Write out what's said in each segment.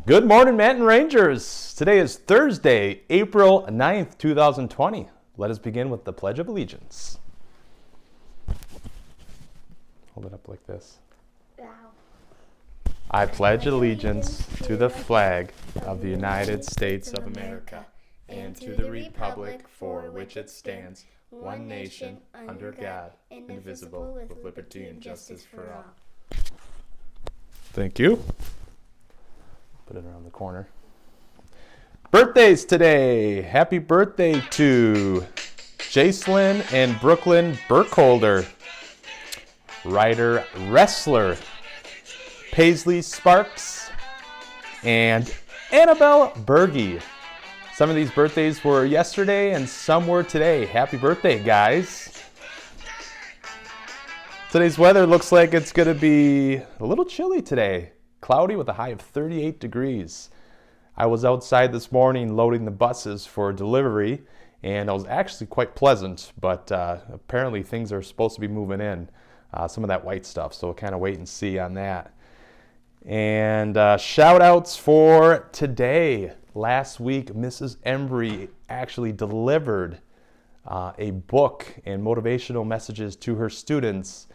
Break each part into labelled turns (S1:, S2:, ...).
S1: Good morning, Manton Rangers. Today is Thursday, April 9th, 2020. Let us begin with the Pledge of Allegiance. Hold it up like this.
S2: Wow.
S1: I pledge allegiance to the flag of the United States of America and to the republic for which it stands, one nation, under God, indivisible, with liberty and justice for all. Thank you. Put it around the corner. Birthdays today. Happy birthday to Jacelyn and Brooklyn Burkholder. Writer, wrestler, Paisley Sparks, and Annabelle Berge. Some of these birthdays were yesterday and some were today. Happy birthday, guys. Today's weather looks like it's going to be a little chilly today. Cloudy with a high of 38 degrees. I was outside this morning loading the buses for delivery, and it was actually quite pleasant, but apparently things are supposed to be moving in, some of that white stuff, so we'll kind of wait and see on that. And shout outs for today. Last week, Mrs. Embry actually delivered a book and motivational messages to her students.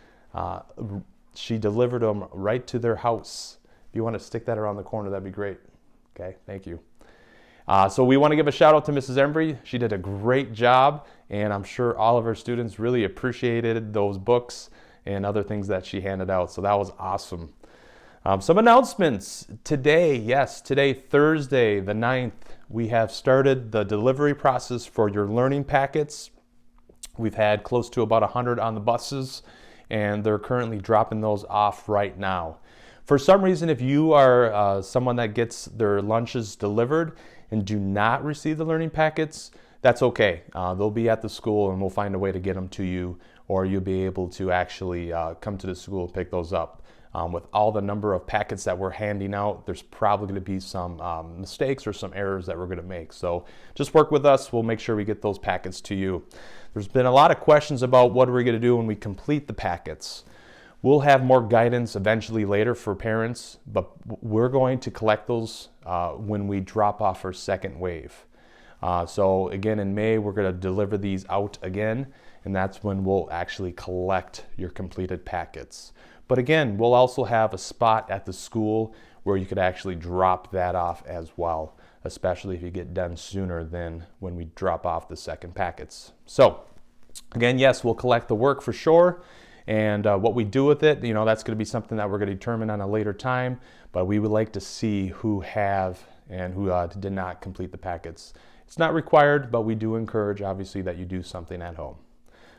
S1: She delivered them right to their house. If you want to stick that around the corner, that'd be great. Okay, thank you. So we want to give a shout out to Mrs. Embry. She did a great job, and I'm sure all of her students really appreciated those books and other things that she handed out. So that was awesome. Some announcements. Today, Thursday the 9th, we have started the delivery process for your learning packets. We've had close to about 100 on the buses, and they're currently dropping those off right now. For some reason, if you are someone that gets their lunches delivered and do not receive the learning packets, that's okay. They'll be at the school and we'll find a way to get them to you, or you'll be able to actually come to the school and pick those up. With all the number of packets that we're handing out, there's probably going to be some mistakes or some errors that we're going to make. So just work with us. We'll make sure we get those packets to you. There's been a lot of questions about what we're going to do when we complete the packets. We'll have more guidance eventually later for parents, but we're going to collect those when we drop off our second wave. So again, in May, we're going to deliver these out again, and that's when we'll actually collect your completed packets. But again, we'll also have a spot at the school where you could actually drop that off as well, especially if you get done sooner than when we drop off the second packets. So again, yes, we'll collect the work for sure. And what we do with it, that's going to be something that we're going to determine on a later time. But we would like to see who have and who did not complete the packets. It's not required, but we do encourage, obviously, that you do something at home.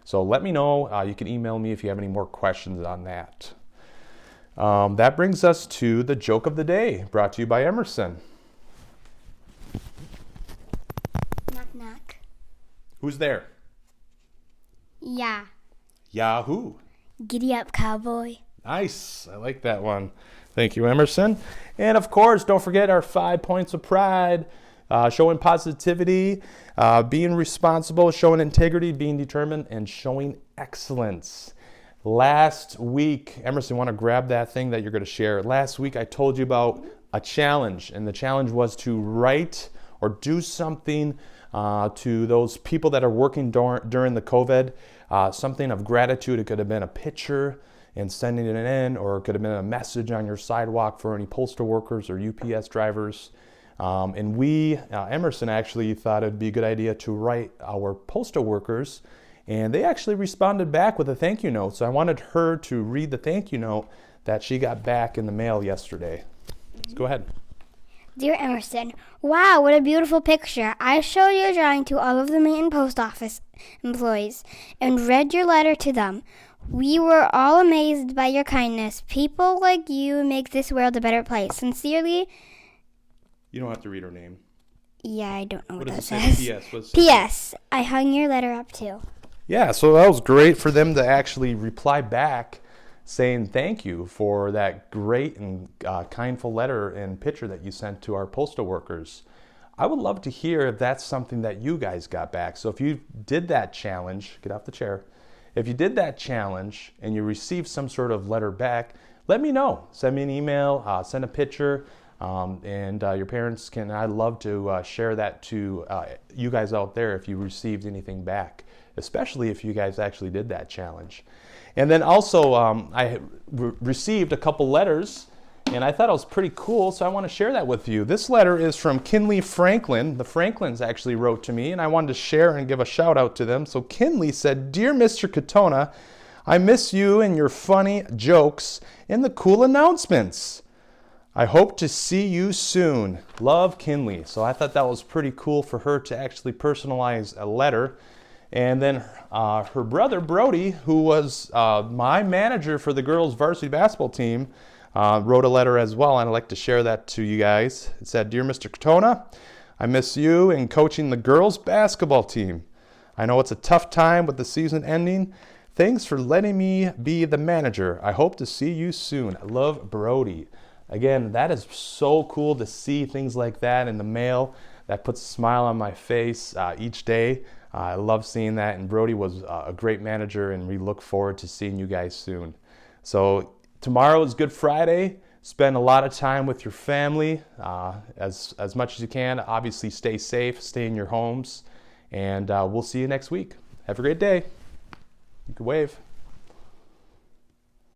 S1: So let me know. You can email me if you have any more questions on that. That brings us to the joke of the day, brought to you by Emerson.
S2: Knock, knock.
S1: Who's there?
S2: Yeah.
S1: Yahoo!
S2: Giddy up, cowboy.
S1: Nice. I like that one. Thank you, Emerson. And of course, don't forget our 5 points of pride. Showing positivity, being responsible, showing integrity, being determined, and showing excellence. Last week, Emerson, want to grab that thing that you're going to share. Last week, I told you about a challenge, and the challenge was to write or do something to those people that are working during the COVID. Something of gratitude. It could have been a picture and sending it in, or it could have been a message on your sidewalk for any postal workers or UPS drivers. And we, Emerson, actually thought it'd be a good idea to write our postal workers, and they actually responded back with a thank you note. So I wanted her to read the thank you note that she got back in the mail yesterday. Let's go ahead.
S2: Dear Emerson, wow, what a beautiful picture. I showed your drawing to all of the Manton Post Office employees and read your letter to them. We were all amazed by your kindness. People like you make this world a better place. Sincerely.
S1: You don't have to read her name.
S2: Yeah, I don't know what that
S1: does
S2: says.
S1: P.S.
S2: P.S. I hung your letter up too.
S1: Yeah, so that was great for them to actually reply back saying thank you for that great and kindful letter and picture that you sent to our postal workers. I would love to hear if that's something that you guys got back. So if you did that challenge, get off the chair. If you did that challenge and you received some sort of letter back, let me know. Send me an email, send a picture. And your parents can, I'd love to share that to you guys out there if you received anything back, especially if you guys actually did that challenge. And then also, I received a couple letters, and I thought it was pretty cool, so I want to share that with you. This letter is from Kinley Franklin. The Franklins actually wrote to me, and I wanted to share and give a shout out to them. So Kinley said, "Dear Mr. Katona, I miss you and your funny jokes and the cool announcements. I hope to see you soon. Love, Kinley." So I thought that was pretty cool for her to actually personalize a letter. And then her brother, Brody, who was my manager for the girls' varsity basketball team, wrote a letter as well, and I'd like to share that to you guys. It said, "Dear Mr. Katona, I miss you and coaching the girls' basketball team. I know it's a tough time with the season ending. Thanks for letting me be the manager. I hope to see you soon. I love, Brody." Again, that is so cool to see things like that in the mail. That puts a smile on my face each day. I love seeing that, and Brody was a great manager, and we look forward to seeing you guys soon. So tomorrow is Good Friday. Spend a lot of time with your family as much as you can. Obviously, stay safe, stay in your homes, and we'll see you next week. Have a great day. You can wave.